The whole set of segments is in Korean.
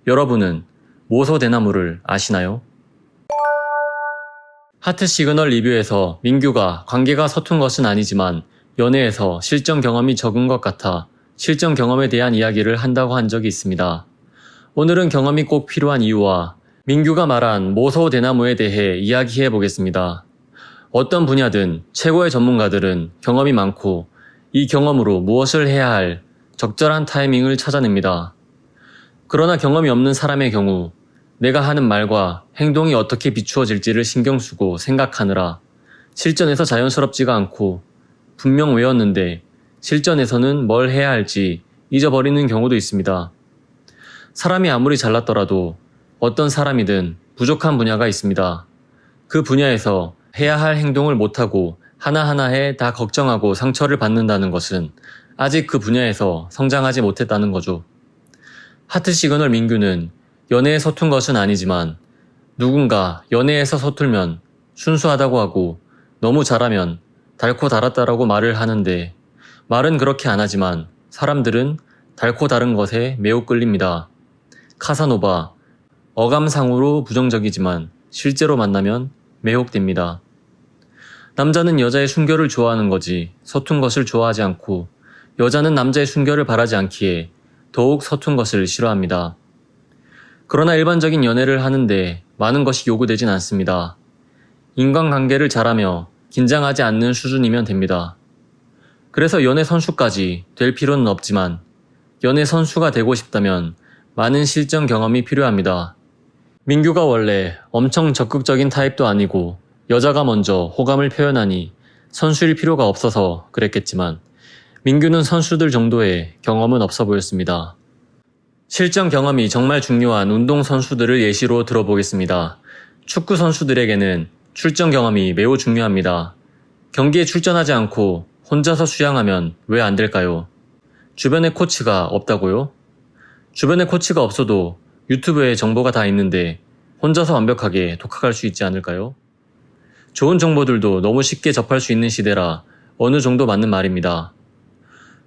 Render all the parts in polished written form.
여러분은 모소대나무를 아시나요? 하트 시그널 리뷰에서 민규가 관계가 서툰 것은 아니지만 연애에서 실전 경험이 적은 것 같아 실전 경험에 대한 이야기를 한다고 한 적이 있습니다. 오늘은 경험이 꼭 필요한 이유와 민규가 말한 모소대나무에 대해 이야기해 보겠습니다. 어떤 분야든 최고의 전문가들은 경험이 많고 이 경험으로 무엇을 해야 할 적절한 타이밍을 찾아냅니다. 그러나 경험이 없는 사람의 경우 내가 하는 말과 행동이 어떻게 비추어질지를 신경 쓰고 생각하느라 실전에서 자연스럽지가 않고 분명 외웠는데 실전에서는 뭘 해야 할지 잊어버리는 경우도 있습니다. 사람이 아무리 잘났더라도 어떤 사람이든 부족한 분야가 있습니다. 그 분야에서 해야 할 행동을 못하고 하나하나에 다 걱정하고 상처를 받는다는 것은 아직 그 분야에서 성장하지 못했다는 거죠. 하트 시그널 민규는 연애에 서툰 것은 아니지만 누군가 연애에서 서툴면 순수하다고 하고 너무 잘하면 달고 달았다라고 말을 하는데 말은 그렇게 안 하지만 사람들은 달고 다른 것에 매우 끌립니다. 카사노바, 어감상으로 부정적이지만 실제로 만나면 매혹됩니다. 남자는 여자의 순결을 좋아하는 거지 서툰 것을 좋아하지 않고 여자는 남자의 순결을 바라지 않기에 더욱 서툰 것을 싫어합니다. 그러나 일반적인 연애를 하는데 많은 것이 요구되진 않습니다. 인간관계를 잘하며 긴장하지 않는 수준이면 됩니다. 그래서 연애 선수까지 될 필요는 없지만 연애 선수가 되고 싶다면 많은 실전 경험이 필요합니다. 민규가 원래 엄청 적극적인 타입도 아니고 여자가 먼저 호감을 표현하니 선수일 필요가 없어서 그랬겠지만 민규는 선수들 정도의 경험은 없어 보였습니다. 실전 경험이 정말 중요한 운동선수들을 예시로 들어보겠습니다. 축구 선수들에게는 출전 경험이 매우 중요합니다. 경기에 출전하지 않고 혼자서 수양하면 왜 안 될까요? 주변에 코치가 없다고요? 주변에 코치가 없어도 유튜브에 정보가 다 있는데 혼자서 완벽하게 독학할 수 있지 않을까요? 좋은 정보들도 너무 쉽게 접할 수 있는 시대라 어느 정도 맞는 말입니다.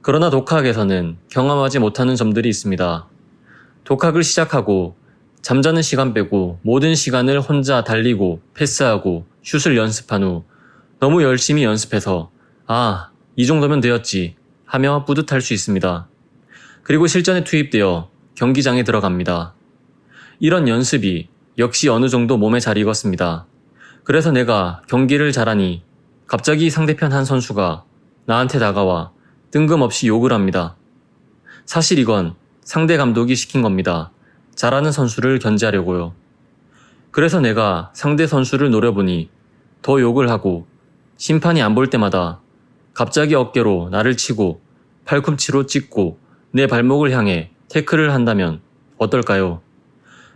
그러나 독학에서는 경험하지 못하는 점들이 있습니다. 독학을 시작하고 잠자는 시간 빼고 모든 시간을 혼자 달리고 패스하고 슛을 연습한 후 너무 열심히 연습해서 이 정도면 되었지 하며 뿌듯할 수 있습니다. 그리고 실전에 투입되어 경기장에 들어갑니다. 이런 연습이 역시 어느 정도 몸에 잘 익었습니다. 그래서 내가 경기를 잘하니 갑자기 상대편 한 선수가 나한테 다가와 뜬금없이 욕을 합니다. 사실 이건 상대 감독이 시킨 겁니다. 잘하는 선수를 견제하려고요. 그래서 내가 상대 선수를 노려보니 더 욕을 하고 심판이 안 볼 때마다 갑자기 어깨로 나를 치고 팔꿈치로 찍고 내 발목을 향해 태클을 한다면 어떨까요?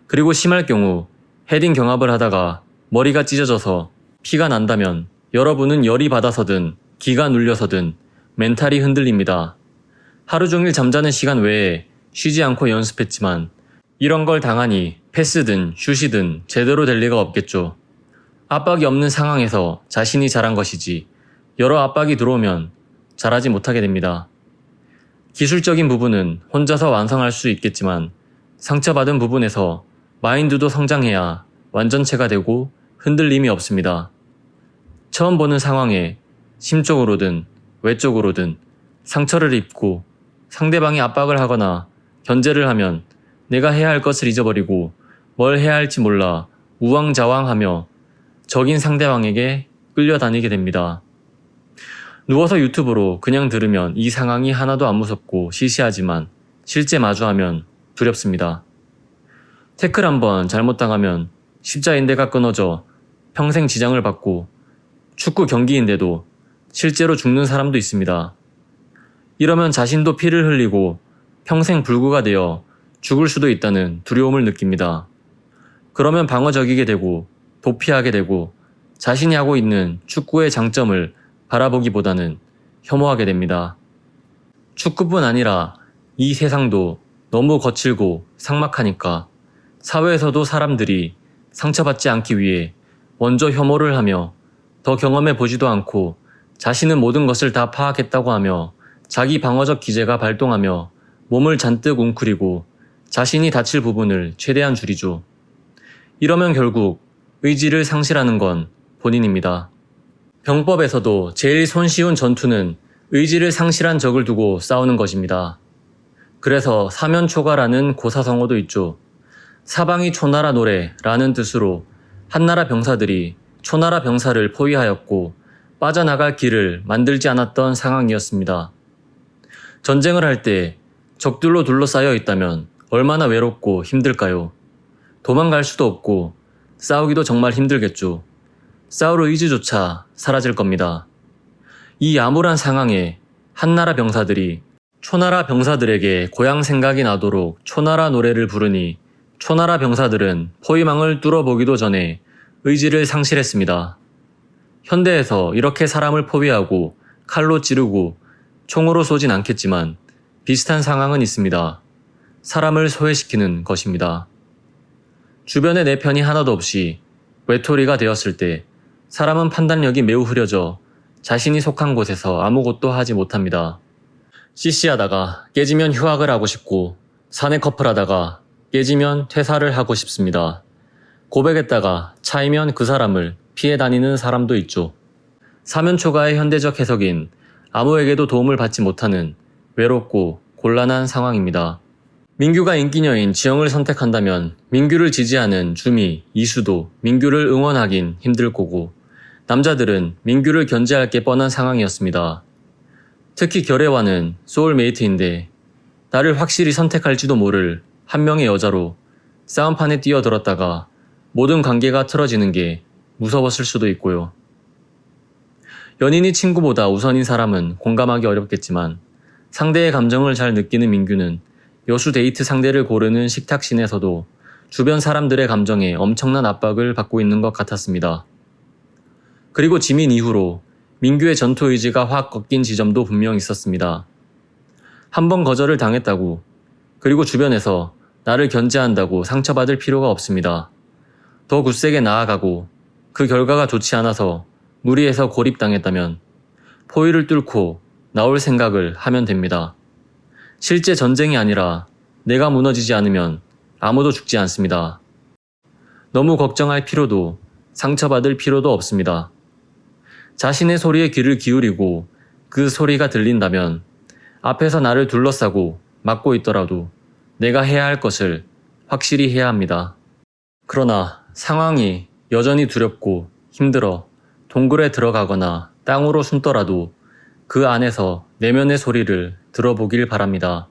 그리고 심할 경우 헤딩 경합을 하다가 머리가 찢어져서 피가 난다면 여러분은 열이 받아서든 기가 눌려서든 멘탈이 흔들립니다. 하루 종일 잠자는 시간 외에 쉬지 않고 연습했지만 이런 걸 당하니 패스든 슛이든 제대로 될 리가 없겠죠. 압박이 없는 상황에서 자신이 잘한 것이지 여러 압박이 들어오면 잘하지 못하게 됩니다. 기술적인 부분은 혼자서 완성할 수 있겠지만 상처받은 부분에서 마인드도 성장해야 완전체가 되고 흔들림이 없습니다. 처음 보는 상황에 심적으로든 외적으로든 상처를 입고 상대방이 압박을 하거나 견제를 하면 내가 해야 할 것을 잊어버리고 뭘 해야 할지 몰라 우왕좌왕하며 적인 상대방에게 끌려다니게 됩니다. 누워서 유튜브로 그냥 들으면 이 상황이 하나도 안 무섭고 시시하지만 실제 마주하면 두렵습니다. 태클 한번 잘못당하면 십자인대가 끊어져 평생 지장을 받고 축구 경기인데도 실제로 죽는 사람도 있습니다. 이러면 자신도 피를 흘리고 평생 불구가 되어 죽을 수도 있다는 두려움을 느낍니다. 그러면 방어적이게 되고 도피하게 되고 자신이 하고 있는 축구의 장점을 바라보기보다는 혐오하게 됩니다. 축구뿐 아니라 이 세상도 너무 거칠고 삭막하니까 사회에서도 사람들이 상처받지 않기 위해 먼저 혐오를 하며 더 경험해 보지도 않고 자신은 모든 것을 다 파악했다고 하며 자기 방어적 기제가 발동하며 몸을 잔뜩 웅크리고 자신이 다칠 부분을 최대한 줄이죠. 이러면 결국 의지를 상실하는 건 본인입니다. 병법에서도 제일 손쉬운 전투는 의지를 상실한 적을 두고 싸우는 것입니다. 그래서 사면초가라는 고사성어도 있죠. 사방이 초나라 노래라는 뜻으로 한나라 병사들이 초나라 병사를 포위하였고 빠져나갈 길을 만들지 않았던 상황이었습니다. 전쟁을 할 때 적들로 둘러싸여 있다면 얼마나 외롭고 힘들까요? 도망갈 수도 없고 싸우기도 정말 힘들겠죠. 싸울 의지조차 사라질 겁니다. 이 암울한 상황에 한나라 병사들이 초나라 병사들에게 고향 생각이 나도록 초나라 노래를 부르니 초나라 병사들은 포위망을 뚫어보기도 전에 의지를 상실했습니다. 현대에서 이렇게 사람을 포위하고 칼로 찌르고 총으로 쏘진 않겠지만 비슷한 상황은 있습니다. 사람을 소외시키는 것입니다. 주변에 내 편이 하나도 없이 외톨이가 되었을 때 사람은 판단력이 매우 흐려져 자신이 속한 곳에서 아무것도 하지 못합니다. CC하다가 깨지면 휴학을 하고 싶고 사내 커플하다가 깨지면 퇴사를 하고 싶습니다. 고백했다가 차이면 그 사람을 피해 다니는 사람도 있죠. 사면초가의 현대적 해석인 아무에게도 도움을 받지 못하는 외롭고 곤란한 상황입니다. 민규가 인기녀인 지영을 선택한다면 민규를 지지하는 주미, 이수도 민규를 응원하긴 힘들 거고 남자들은 민규를 견제할 게 뻔한 상황이었습니다. 특히 결혜와는 소울메이트인데 나를 확실히 선택할지도 모를 한 명의 여자로 싸움판에 뛰어들었다가 모든 관계가 틀어지는 게 무서웠을 수도 있고요. 연인이 친구보다 우선인 사람은 공감하기 어렵겠지만 상대의 감정을 잘 느끼는 민규는 여수 데이트 상대를 고르는 식탁신에서도 주변 사람들의 감정에 엄청난 압박을 받고 있는 것 같았습니다. 그리고 지민 이후로 민규의 전투 의지가 확 꺾인 지점도 분명 있었습니다. 한 번 거절을 당했다고, 그리고 주변에서 나를 견제한다고 상처받을 필요가 없습니다. 더 굳세게 나아가고 그 결과가 좋지 않아서 무리해서 고립당했다면 포위를 뚫고 나올 생각을 하면 됩니다. 실제 전쟁이 아니라 내가 무너지지 않으면 아무도 죽지 않습니다. 너무 걱정할 필요도 상처받을 필요도 없습니다. 자신의 소리에 귀를 기울이고 그 소리가 들린다면 앞에서 나를 둘러싸고 막고 있더라도 내가 해야 할 것을 확실히 해야 합니다. 그러나 상황이 여전히 두렵고 힘들어 동굴에 들어가거나 땅으로 숨더라도 그 안에서 내면의 소리를 들어보길 바랍니다.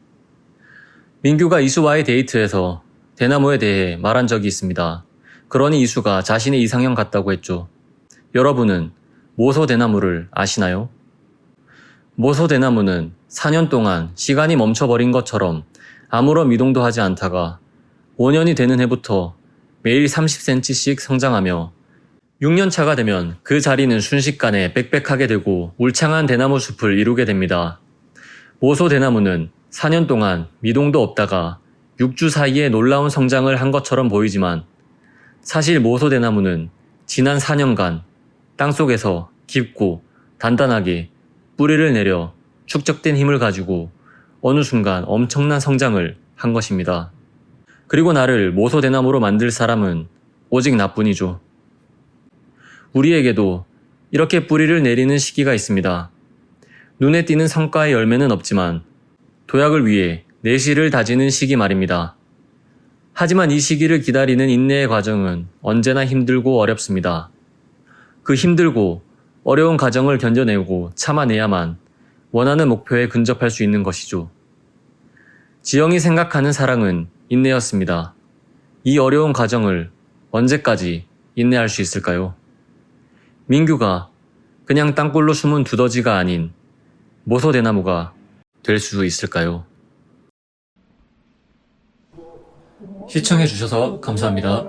민규가 이수와의 데이트에서 대나무에 대해 말한 적이 있습니다. 그러니 이수가 자신의 이상형 같다고 했죠. 여러분은 모소대나무를 아시나요? 모소대나무는 4년 동안 시간이 멈춰버린 것처럼 아무런 미동도 하지 않다가 5년이 되는 해부터 매일 30cm씩 성장하며 6년 차가 되면 그 자리는 순식간에 빽빽하게 되고 울창한 대나무 숲을 이루게 됩니다. 모소대나무는 4년 동안 미동도 없다가 6주 사이에 놀라운 성장을 한 것처럼 보이지만 사실 모소대나무는 지난 4년간 땅속에서 깊고 단단하게 뿌리를 내려 축적된 힘을 가지고 어느 순간 엄청난 성장을 한 것입니다. 그리고 나를 모소대나무로 만들 사람은 오직 나뿐이죠. 우리에게도 이렇게 뿌리를 내리는 시기가 있습니다. 눈에 띄는 성과의 열매는 없지만 도약을 위해 내실을 다지는 시기 말입니다. 하지만 이 시기를 기다리는 인내의 과정은 언제나 힘들고 어렵습니다. 그 힘들고 어려운 과정을 견뎌내고 참아내야만 원하는 목표에 근접할 수 있는 것이죠. 지영이 생각하는 사랑은 인내였습니다. 이 어려운 과정을 언제까지 인내할 수 있을까요? 민규가 그냥 땅굴로 숨은 두더지가 아닌 모소대나무가 될 수 있을까요? 시청해주셔서 감사합니다.